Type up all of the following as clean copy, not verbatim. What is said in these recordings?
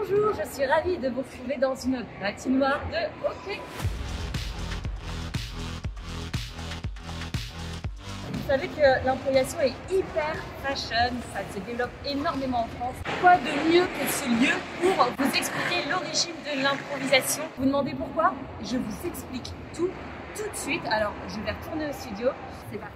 Bonjour, je suis ravie de vous retrouver dans une patinoire de hockey. Vous savez que l'improvisation est hyper fashion, ça se développe énormément en France. Quoi de mieux que ce lieu pour vous expliquer l'origine de l'improvisation? Vous vous demandez pourquoi? Je vous explique tout de suite. Alors, je vais retourner au studio. C'est parti.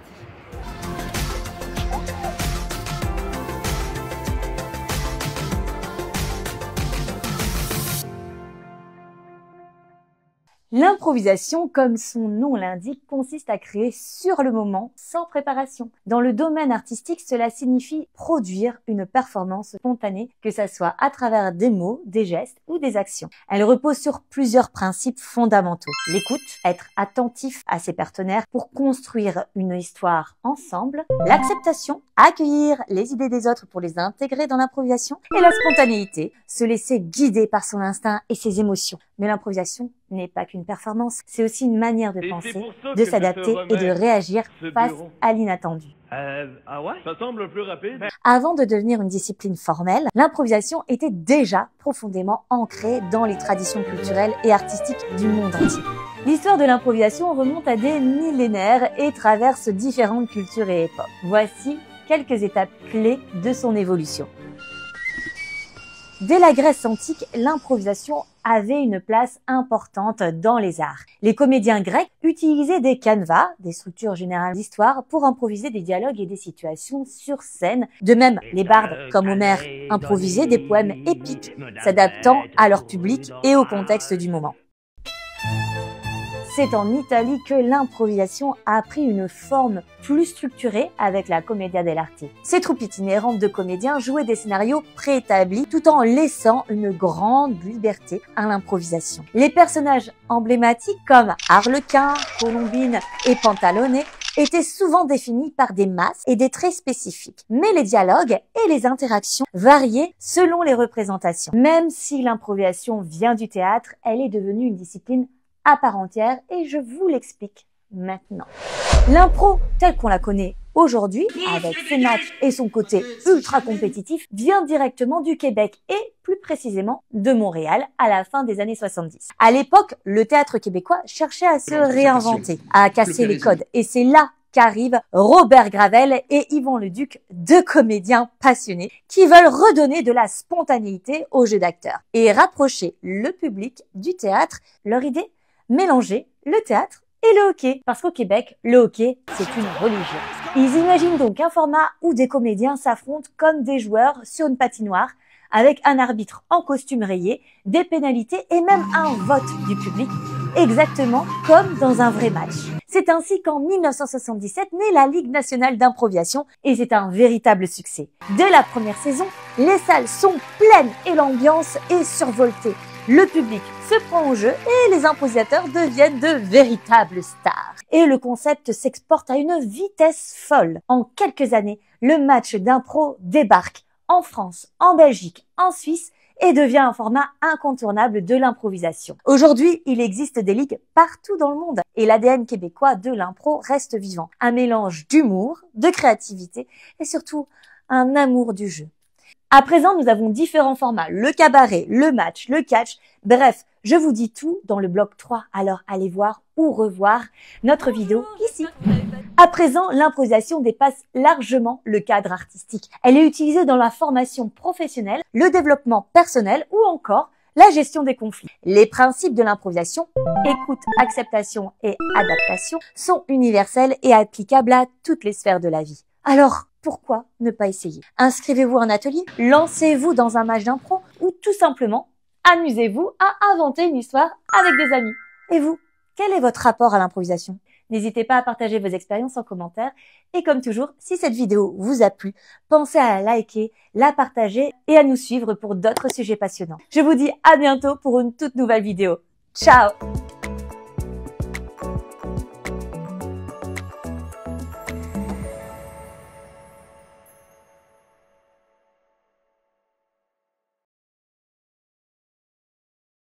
L'improvisation, comme son nom l'indique, consiste à créer sur le moment, sans préparation. Dans le domaine artistique, cela signifie produire une performance spontanée, que ça soit à travers des mots, des gestes ou des actions. Elle repose sur plusieurs principes fondamentaux. L'écoute, être attentif à ses partenaires pour construire une histoire ensemble. L'acceptation, accueillir les idées des autres pour les intégrer dans l'improvisation. Et la spontanéité, se laisser guider par son instinct et ses émotions. Mais l'improvisation n'est pas qu'une performance, c'est aussi une manière de penser, de s'adapter et de réagir face à l'inattendu. Ah ouais? Ça semble plus rapide. Avant de devenir une discipline formelle, l'improvisation était déjà profondément ancrée dans les traditions culturelles et artistiques du monde entier. L'histoire de l'improvisation remonte à des millénaires et traverse différentes cultures et époques. Voici quelques étapes clés de son évolution. Dès la Grèce antique, l'improvisation avait une place importante dans les arts. Les comédiens grecs utilisaient des canevas, des structures générales d'histoire, pour improviser des dialogues et des situations sur scène. De même, les bardes, comme Homère, improvisaient des poèmes épiques, s'adaptant à leur public et au contexte du moment. C'est en Italie que l'improvisation a pris une forme plus structurée avec la Commedia dell'arte. Ces troupes itinérantes de comédiens jouaient des scénarios préétablis tout en laissant une grande liberté à l'improvisation. Les personnages emblématiques comme Arlequin, Colombine et Pantalone étaient souvent définis par des masques et des traits spécifiques. Mais les dialogues et les interactions variaient selon les représentations. Même si l'improvisation vient du théâtre, elle est devenue une discipline à part entière et je vous l'explique maintenant. L'impro, telle qu'on la connaît aujourd'hui, avec ses matchs et son côté ultra compétitif, vient directement du Québec et plus précisément de Montréal à la fin des années 70. À l'époque, le théâtre québécois cherchait à se réinventer, à casser les codes et c'est là qu'arrivent Robert Gravel et Yvan Leduc, deux comédiens passionnés qui veulent redonner de la spontanéité au jeu d'acteurs et rapprocher le public du théâtre. Leur idée? Mélanger le théâtre et le hockey. Parce qu'au Québec, le hockey, c'est une religion. Ils imaginent donc un format où des comédiens s'affrontent comme des joueurs sur une patinoire, avec un arbitre en costume rayé, des pénalités et même un vote du public, exactement comme dans un vrai match. C'est ainsi qu'en 1977 naît la Ligue nationale d'improvisation et c'est un véritable succès. Dès la première saison, les salles sont pleines et l'ambiance est survoltée. Le public se prend au jeu et les improvisateurs deviennent de véritables stars. Et le concept s'exporte à une vitesse folle. En quelques années, le match d'impro débarque en France, en Belgique, en Suisse et devient un format incontournable de l'improvisation. Aujourd'hui, il existe des ligues partout dans le monde et l'ADN québécois de l'impro reste vivant. Un mélange d'humour, de créativité et surtout un amour du jeu. À présent, nous avons différents formats, le cabaret, le match, le catch, bref, je vous dis tout dans le bloc 3, alors allez voir ou revoir notre vidéo ici. À présent, l'improvisation dépasse largement le cadre artistique. Elle est utilisée dans la formation professionnelle, le développement personnel ou encore la gestion des conflits. Les principes de l'improvisation, écoute, acceptation et adaptation, sont universels et applicables à toutes les sphères de la vie. Alors, pourquoi ne pas essayer? Inscrivez-vous à un atelier, lancez-vous dans un match d'impro ou tout simplement, amusez-vous à inventer une histoire avec des amis. Et vous, quel est votre rapport à l'improvisation? N'hésitez pas à partager vos expériences en commentaire. Et comme toujours, si cette vidéo vous a plu, pensez à la liker, la partager et à nous suivre pour d'autres sujets passionnants. Je vous dis à bientôt pour une toute nouvelle vidéo. Ciao!